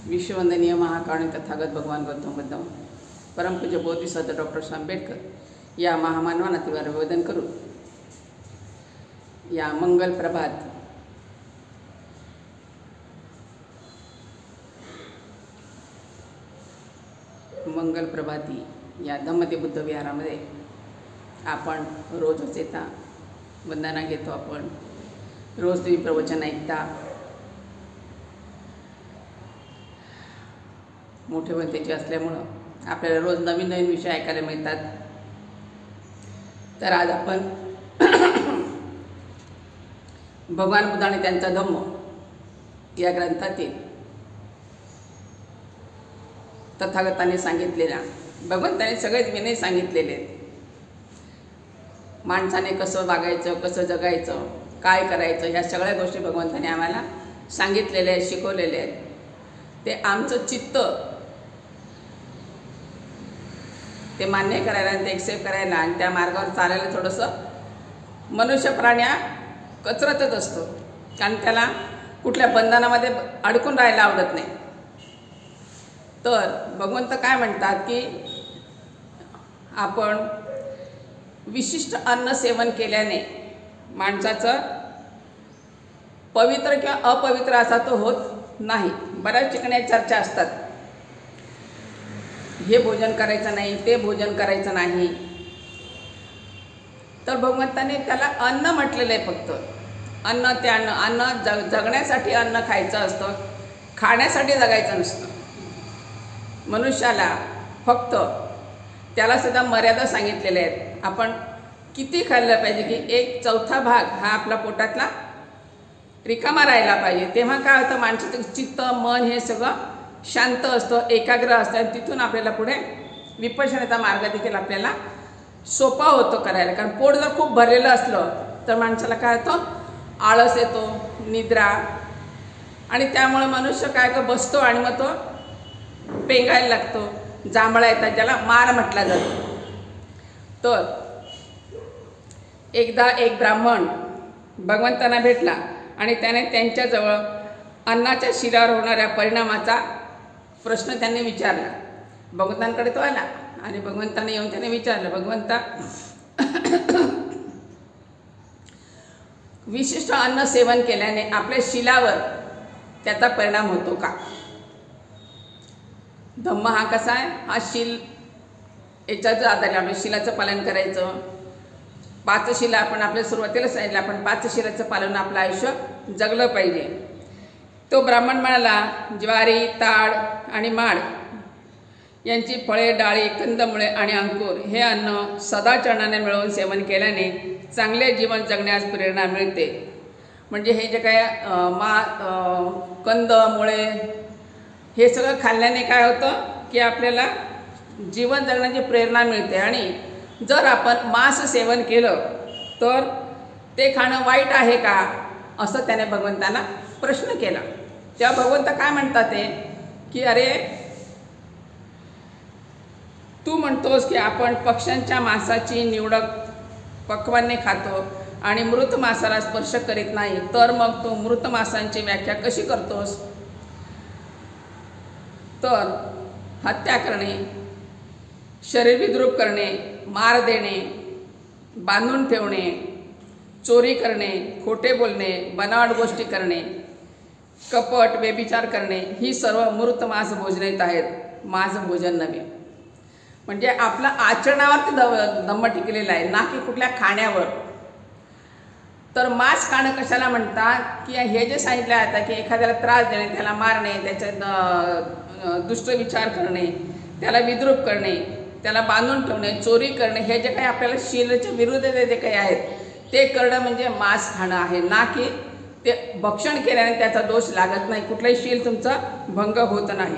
विश्ववंदनीय महाकारुण्य तथागत भगवान गौतम बुद्ध परमपूज्य बोधिसत्व डॉक्टर आंबेडकर या महामानवांना तिला अभिवादन करू। या मंगल प्रभात मंगल प्रभाती या धम्मते बुद्ध विहारामध्ये आपण रोजच येता, वंदना घेतो। आपण रोज तुम्ही प्रवचन ऐकता, मोठे वंतेचे असल्यामुळं आपल्याला रोज नवीन नवीन विषय ऐकायला मिळतात। तर आज आपण भगवान बुद्ध आणि त्यांचा धम्म या ग्रंथातील तथागताने सांगितलेला, भगवंताने सगळेच विनय सांगितलेले आहेत। माणसाने कसं वागायचं, कसं जगायचं, काय करायचं, ह्या सगळ्या गोष्टी भगवंताने आम्हाला सांगितलेल्या आहेत, शिकवलेले आहेत। ते आमचं चित्त ते मान्य करायला, ते एक्सेप्ट करायला आणि त्या मार्गावर चालायला थोडंसं मनुष्य प्राण्या कचरतच असतो, कारण त्याला कुठल्या बंधनामध्ये अडकून राहायला आवडत नाही। तर भगवंत काय म्हणतात की आपण विशिष्ट अन्न सेवन केल्याने माणसाचं पवित्र किंवा अपवित्र असा तो होत नाही। बऱ्याच ठिकाणी चर्चा असतात, हे भोजन करायचं नाही, ते भोजन करायचं नाही। तर भगवंताने त्याला अन्न म्हटलेलं आहे। फक्त अन्न ते अन्न जगण्यासाठी अन्न खायचं असतं, खाण्यासाठी जगायचं नसतं। मनुष्याला फक्त त्याला सुद्धा मर्यादा सांगितलेल्या आहेत। आपण किती खाल्लं पाहिजे की 1/4 भाग हा आपला पोटातला रिकामा राहायला पाहिजे। तेव्हा काय होतं, माणसाचं चित्त मन हे सगळं शांत असतं, एकाग्र असतं आणि तिथून आपल्याला पुढे विपश्यनाचा मार्ग देखील आपल्याला सोपा होतो करायला। कारण पोट जर खूप भरलेलं असलं तर माणसाला काय होतं, आळस येतो, निद्रा, आणि त्यामुळे मनुष्य काय का बसतो आणि मग तो पेंगायला लागतो, जांभळा येतात, ज्याला मार म्हटला जातो। तर एकदा एक ब्राह्मण भगवंतांना भेटला आणि त्याने त्यांच्याजवळ अन्नाच्या शिरावर होणाऱ्या परिणामाचा प्रश्न त्यांनी विचारला। भगवंतांकडे तो आला आणि भगवंताने येऊन त्याने विचारलं, भगवंता विशिष्ट अन्न सेवन केल्याने आपल्या शिलावर त्याचा परिणाम होतो का? धम्म हा कसा आहे, हा शील याच्याच आधारे आपल्या शिलाचं पालन करायचं। 5 शिला आपण आपल्या सुरुवातीला सांगितलं, आपण 5 शिलाचं पालन आपलं आयुष्य जगलं पाहिजे। तो ब्राह्मण म्हणाला, ज्वारी, ताड आणि माड यांची फळे, डाळी, कंदमुळे आणि अंकुर हे अन्न सदाचरणाने मिळवून सेवन केल्याने चांगले जीवन जगण्यास प्रेरणा मिळते। म्हणजे हे जे काय कंद, मुळे हे सगळं खाल्ल्याने काय होतं की आपल्याला जीवन जगण्याची प्रेरणा मिळते। आणि जर आपण मांस सेवन केलं तर ते खाणं वाईट आहे का, असं त्याने भगवंतांना प्रश्न केला। तेव्हा भगवंत काय म्हणतात ते की अरे, तू म्हणतोस की आपण पक्ष्यांच्या मांसाची निवडक पक्वान्ने खातो आणि मृत मांसाला स्पर्श करीत नाही, तर मग तू मृत मांसांची व्याख्या कशी करतोस? तर हत्या करणे, शरीर विद्रूप करणे, मार देणे, बांधून ठेवणे, चोरी करणे, खोटे बोलणे, बनावट गोष्टी करणे, कपट, व्यभिचार करणे ही सर्व मृत मांस भोजनेत आहेत, मांस भोजन नव्हे। म्हणजे आपलं आचरणावरती धम्म टिकलेला आहे, ना की कुठल्या खाण्यावर। तर मांस खाणं कशाला म्हणतात की हे जे सांगितलं आता की एखाद्याला त्रास देणे, त्याला मारणे, त्याच्यात दुष्ट विचार करणे, त्याला विद्रूप करणे, त्याला बांधून ठेवणे, चोरी करणे, हे जे काही आपल्याला शीलाच्या विरुद्ध जे काही आहेत ते करणं म्हणजे मांस खाणं आहे, ना की ते भक्षण केल्याने त्याचा दोष लागत नाही, कुठलाही शील तुमचा भंग होत नाही।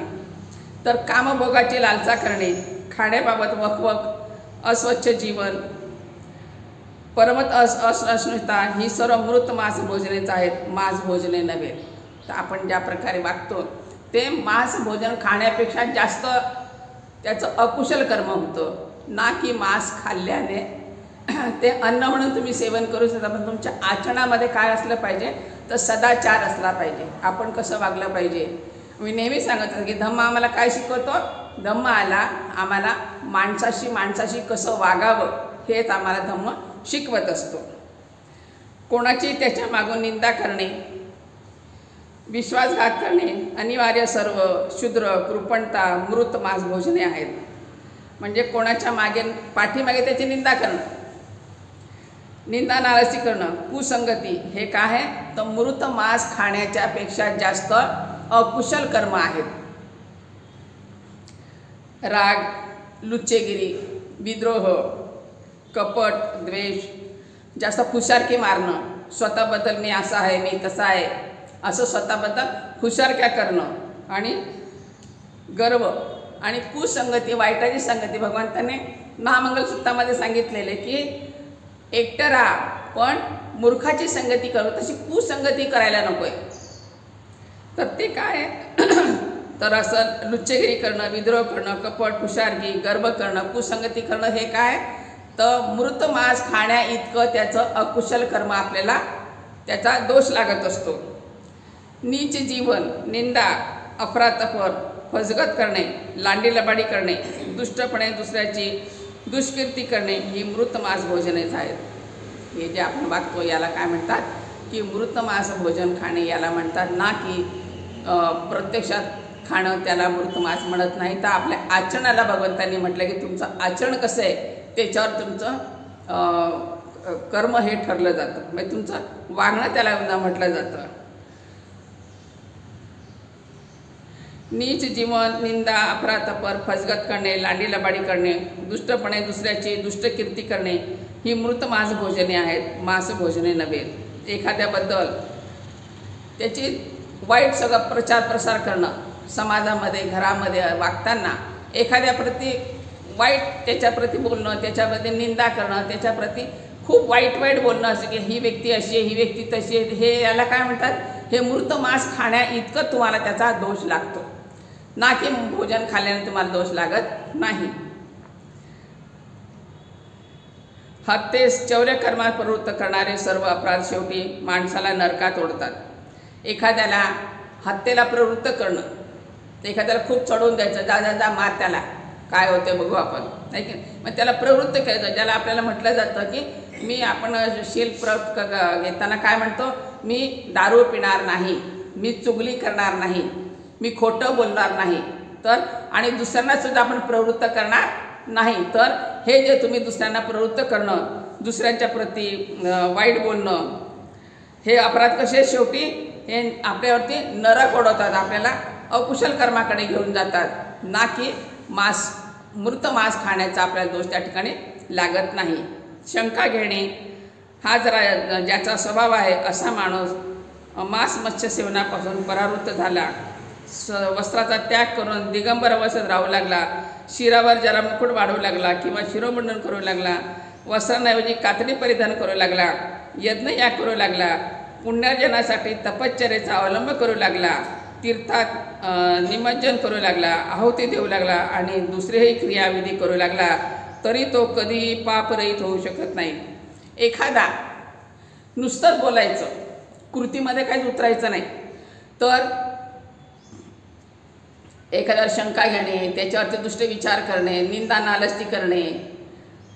तर कामभोगाची लालसा करणे, खाण्याबाबत वकवक, अस्वच्छ जीवन, परमत असहिष्णुता ही सर्व मृत मांस भोजनेच आहेत, मांस भोजने नव्हे। तर आपण ज्या प्रकारे वागतो ते मांस भोजन खाण्यापेक्षा जास्त त्याचं अकुशल कर्म होतं, ना की मांस खाल्ल्याने ते अन्न म्हणून तुम्ही सेवन करू शकता। पण तुमच्या आचरणामध्ये काय असलं पाहिजे तर सदाचार असला पाहिजे। आपण कसं वागलं पाहिजे, मी नेहमी सांगत असते की धम्म आम्हाला काय शिकवतो? धम्म आम्हाला माणसाशी कसं वागावं हेच आम्हाला धम्म शिकवत असतो. कोणाची त्याच्या मागून निंदा करणे, विश्वासघात करणे अनिवार्य सर्व शूद्र, कृपणता, मृत मांस भोजने आहेत. म्हणजे कोणाच्या पाठीमागे त्याची निंदा करणं, निंदा नाराजी करणं, कुसंगती हे काय आहे? तर मृत मांस खाण्याच्या पेक्षा जास्त अकुशल कर्म आहेत. राग, लुच्चेगिरी, विद्रोह, कपट, द्वेष, जास्त फुशारकी मारणं, स्वतःबद्दल मी असा आहे, मी तसा आहे असं स्वतःबद्दल फुशारक्या करणं, आणि गर्व आणि कुसंगती, वाईटाची संगती. भगवंताने महामंगलसूत्रामध्ये सांगितलेले की एकटं राहा पण मूर्खाची संगती करू, तशी कुसंगती करायला नको आहे. तर ते काय आहे? तर असं लुच्चेगिरी करणं, विद्रोह करणं, कपट, फुशारगी, गर्व करणं, कुसंगती करणं हे काय? तर मृत मांस खाण्या इतकं त्याचं अकुशल कर्म आपल्याला त्याचा दोष लागत असतो. नीच जीवन, निंदा, अफरातफर, फसगत करणे, लांडीलबाडी करणे, दुष्टपणे दुसऱ्याची दुष्कीर्ती करणे ही मृत मांस भोजनेच आहेत. हे जे आपण वागतो याला काय म्हणतात? की मृत मांस भोजन खाणे याला म्हणतात, ना की प्रत्यक्षात खाणं त्याला मृत मांस म्हणत नाही. तर आपल्या आचरणाला भगवंतांनी म्हटलं की तुमचं आचरण कसं आहे त्याच्यावर तुमचं कर्म हे ठरलं जातं, म्हणजे तुमचं वागणं त्याला म्हटलं जातं. नीच जीवन, निंदा, अपराधपर, फसगत करणे, लांडीलबाडी करणे, दुष्टपणे दुसऱ्याची दुष्टकीर्ती करणे ही मृत मांस भोजने आहेत, मांस भोजने नव्हे. एखाद्याबद्दल त्याची वाईट सगळं प्रचार प्रसार करणं, समाजामध्ये घरामध्ये वागताना एखाद्याप्रती वाईट त्याच्याप्रती बोलणं, त्याच्यामध्ये निंदा करणं, त्याच्याप्रती खूप वाईट बोलणं, असं की ही व्यक्ती अशी आहे, ही व्यक्ती तशी आहे, हे याला काय म्हणतात? हे मृत मांस खाण्या इतकं तुम्हाला त्याचा दोष लागतो, ना की भोजन खाल्ल्याने तुम्हाला दोष लागत नाही. हत्येस, चौर्यकर्मात प्रवृत्त करणारे सर्व अपराध शेवटी माणसाला नरकात ओढतात. एखाद्याला हत्येला प्रवृत्त करणं, एखाद्याला खूप चढवून द्यायचं, जा जा जा मार त्याला, काय होते बघू आपण, नाही की. मग त्याला प्रवृत्त करायचं, ज्याला आपल्याला म्हटलं जातं की आपण शील घेताना काय म्हणतो? मी दारू पिणार नाही, मी चुगली करणार नाही, मी खोटं बोलणार नाही, तर आणि दुसऱ्यांनासुद्धा आपण प्रवृत्त करणार नाही. तर हे जे तुम्ही दुसऱ्यांना प्रवृत्त करणं, दुसऱ्यांच्या प्रती वाईट बोलणं, हे अपराध कसे शेवटी हे आपल्यावरती नरक ओढवतात, आपल्याला अकुशल कर्माकडे घेऊन जातात, ना की मृत मांस खाण्याचा आपल्याला दोष त्या ठिकाणी लागत नाही. शंका घेणे हा जरा ज्याचा स्वभाव आहे असा माणूस मांस मत्स्य सेवनापासून परावृत्त झाला, वस्त्राचा त्याग करून दिगंबर अवस्थेत राहू लागला, शिरावर जरा मुकुट वाढवू लागला किंवा शिरोमुंडन करू लागला, वस्त्रांऐवजी कातडी परिधान करू लागला, यज्ञयाग करू लागला, पुण्यर्जनासाठी तपश्चर्येचा अवलंब करू लागला, तीर्थात निमज्जन करू लागला, आहुती देऊ लागला आणि दुसरेही क्रियाविधी करू लागला, तरी तो कधीही पापरहित होऊ शकत नाही. एखादा नुसतंच बोलायचं, कृतीमध्ये काहीच उतरायचं नाही, तर एखाद्यावर शंका घेणे, त्याच्यावरती दुष्ट विचार करणे, निंदा नालस्ती करणे,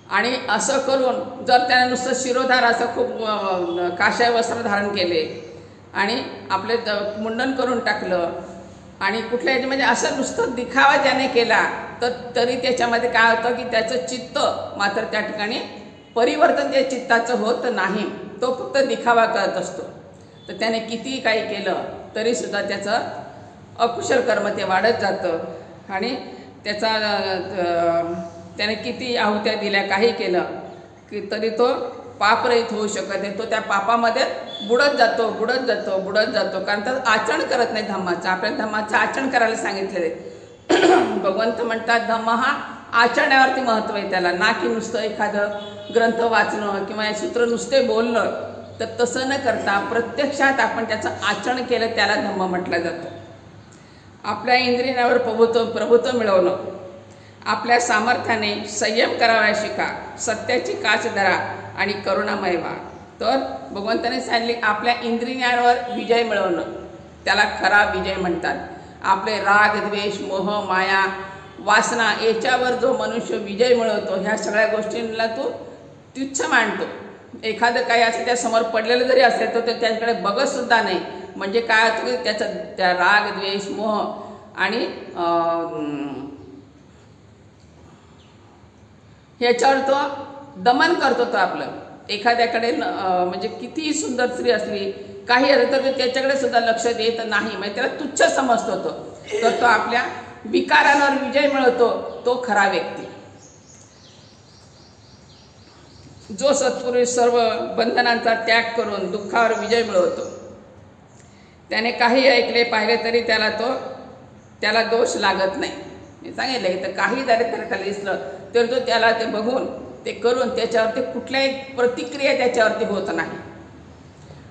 आणि असं करून जर त्याने नुसतं शिरोधार असं खूप काशाय वस्त्र धारण केले आणि आपले मुंडन करून टाकलं आणि कुठल्या म्हणजे असं नुसतं दिखावा ज्याने केला, तर तरी त्याच्यामध्ये काय होतं की त्याचं चित्त मात्र त्या ठिकाणी परिवर्तन त्या चित्ताचं होत नाही, तो फक्त दिखावा करत असतो. तर त्याने कितीही काही केलं तरीसुद्धा त्याचं अकुशल कर्म ते वाढत जातं आणि त्याने किती आहुत्या दिल्या, काही केलं की तरी तो पापरहित होऊ शकत नाही, तो त्या पापामध्ये बुडत जातो. कारण तर आचरण करत नाही धम्माचं. आपल्याला धम्माचं आचरण करायला सांगितलेले. भगवंत म्हणतात धम्म हा आचरण्यावरती महत्त्व आहे त्याला, ना की नुसतं एखादं ग्रंथ वाचणं किंवा हे सूत्र नुसते बोलणं. तर तसं न करता प्रत्यक्षात आपण त्याचं आचरण केलं त्याला धम्म म्हटलं जातं. आपल्या इंद्रियांवर प्रभुत्व मिळवणं, आपल्या सामर्थ्याने संयम करावा शिका, सत्याची काच धरा आणि करुणामय व्हा. तर भगवंताने सांगितले आपल्या इंद्रियांवर विजय मिळवणं त्याला खरा विजय म्हणतात. आपले राग, द्वेष, मोह, माया, वासना याच्यावर जो मनुष्य विजय मिळवतो, ह्या सगळ्या गोष्टींना तो तुच्छ मांडतो. एखादं काही असं त्यासमोर पडलेलं जरी असेल तर तो त्याच्याकडे बघतसुद्धा नाही. म्हणजे काय होतं की त्याचं त्या राग, द्वेष, मोह आणि ह्याच्यावर तो दमन करतो. तो आपलं एखाद्याकडे म्हणजे कितीही सुंदर स्त्री असली, काही असं तर त्याच्याकडे सुद्धा लक्ष देत नाही. म्हणजे त्याला तुच्छ समजतो तो. तर तो आपल्या विकारांवर विजय मिळवतो, तो खरा व्यक्ती. जो सत्पुरुष सर्व बंधनांचा त्याग करून दुःखावर विजय मिळवतो, त्याने काही ऐकले पाहिले तरी त्याला दोष लागत नाही. मी सांगितलं तर काही जरी त्याला दिसलं तर तो त्याला ते बघून ते करून त्याच्यावरती कुठल्याही प्रतिक्रिया त्याच्यावरती होत नाही.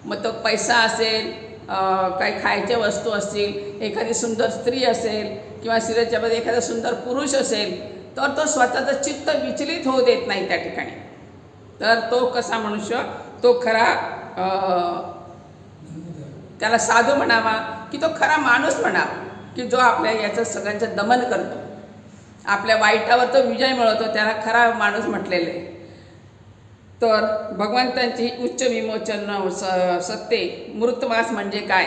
मग तो पैसा असेल, काही खायच्या वस्तू असतील, एखादी सुंदर स्त्री असेल किंवा स्त्रीच्यामध्ये एखादा सुंदर पुरुष असेल, तर तो स्वतःचं चित्त विचलित होऊ देत नाही त्या ठिकाणी. तर तो कसा मनुष्य, तो खरा त्याला साधू म्हणावा की तो खरा माणूस म्हणावा, की जो आपल्या याचं सगळ्यांचं दमन करतो, आपल्या वाईटावर तो विजय मिळवतो, त्याला खरा माणूस म्हटलेलं आहे. तर भगवंतांची उच्च विमोचन सत्ते, मृतमास म्हणजे काय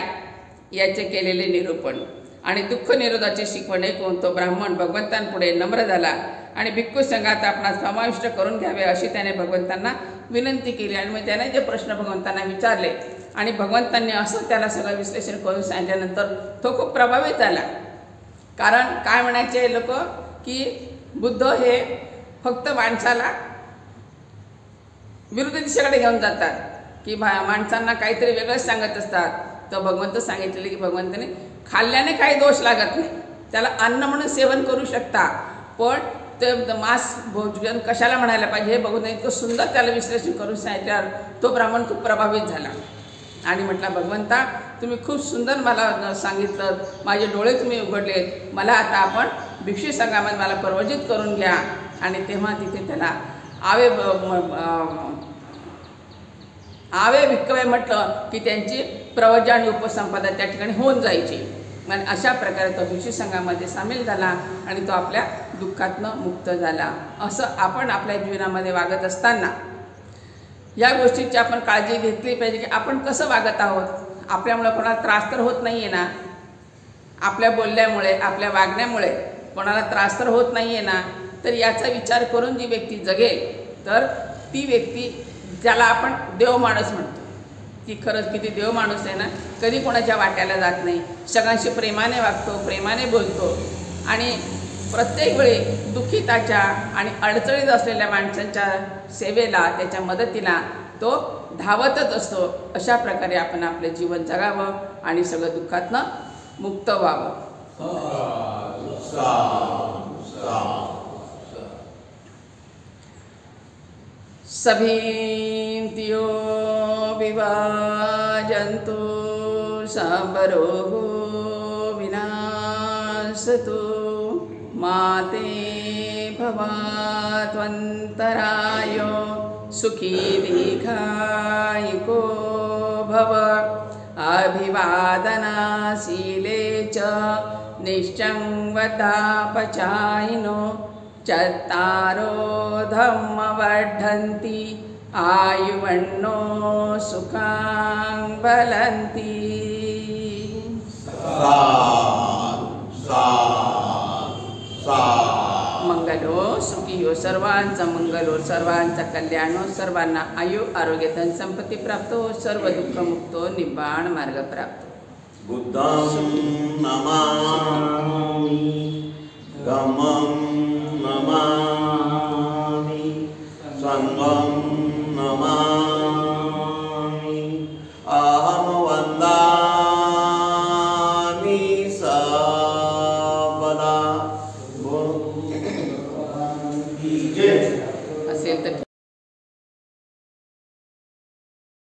याचे केलेले निरूपण आणि दुःख निरोधाची शिकवण ऐकून तो ब्राह्मण भगवंतांपुढे नम्र झाला आणि भिक्खू संघात आपणास समाविष्ट करून घ्यावे अशी त्याने भगवंतांना विनंती केली. आणि मग त्याने जे प्रश्न भगवंतांना विचारले आणि भगवंतांनी असं त्याला सगळं विश्लेषण करून सांगितल्यानंतर तो खूप प्रभावित झाला. कारण काय म्हणायचे लोक की बुद्ध हे फक्त माणसाला विरुद्ध दिशेकडे घेऊन जातात, की माणसांना काहीतरी वेगळंच सांगत असतात. तर भगवंत सांगितलेले की भगवंताने खाल्ल्याने काही दोष लागत नाही, त्याला अन्न म्हणून सेवन करू शकता, पण ते मांस भोजन कशाला म्हणायला पाहिजे हे बघून इतकं सुंदर त्याला विश्लेषण करून सांगितल्यावर तो ब्राह्मण खूप प्रभावित झाला आणि म्हटला, भगवंता तुम्ही खूप सुंदर मला सांगितलं, माझे डोळे तुम्ही उघडलेत, मला आता आपण भिक्षू संघामध्ये मला प्रवजित करून घ्या. आणि तेव्हा तिथे त्याला आवे भिक्कवे म्हटलं की त्यांची प्रवजा आणि उपसंपदा त्या ठिकाणी होऊन जायची. आणि अशा प्रकारे तो भिक्षू संघामध्ये सामील झाला आणि तो आपल्या दुःखातनं मुक्त झाला. असं आपण आपल्या जीवनामध्ये वागत असताना या गोष्टीची आपण काळजी घेतली पाहिजे की आपण कसं वागत आहोत. आपल्यामुळे कोणाला त्रास तर होत नाही आहे ना, आपल्या बोलल्यामुळे, आपल्या वागण्यामुळे कोणाला त्रास तर होत नाही आहे ना. तर याचा विचार करून जी व्यक्ती जगेल तर ती व्यक्ती, ज्याला आपण देव माणूस म्हणतो, ती खरंच किती देव माणूस आहे ना. कधी कोणाच्या वाट्याला जात नाही, सगळ्यांशी प्रेमाने वागतो, प्रेमाने बोलतो आणि प्रत्येक वेळी दुःखिताच्या आणि अडचणीत असलेल्या माणसांच्या सेवेला, त्याच्या मदतीला तो धावतच असतो. अशा प्रकारे आपण आपले जीवन जगावं आणि सगळं दुःखातनं मुक्त व्हावं. सभींतियो विभाजन्तु सांबरो विनाशतु माते भवात्वन्तरायो सुखी दीर्घायुको भव अभिवादनाशीले च निश्चं वदापचायिनो चत्तारो धम्मवर्धन्ति आयुवन्नो सुखां फलन्ति. मंगलो सुखी हो, सर्वांचं मंगल हो, सर्वांचं कल्याण हो, सर्वांना आयु आरोग्य धन संपत्ती प्राप्त हो, सर्व दुःख मुक्त हो, निब्बाण मार्ग प्राप्त हो. बुद्धं नमामि धम्मं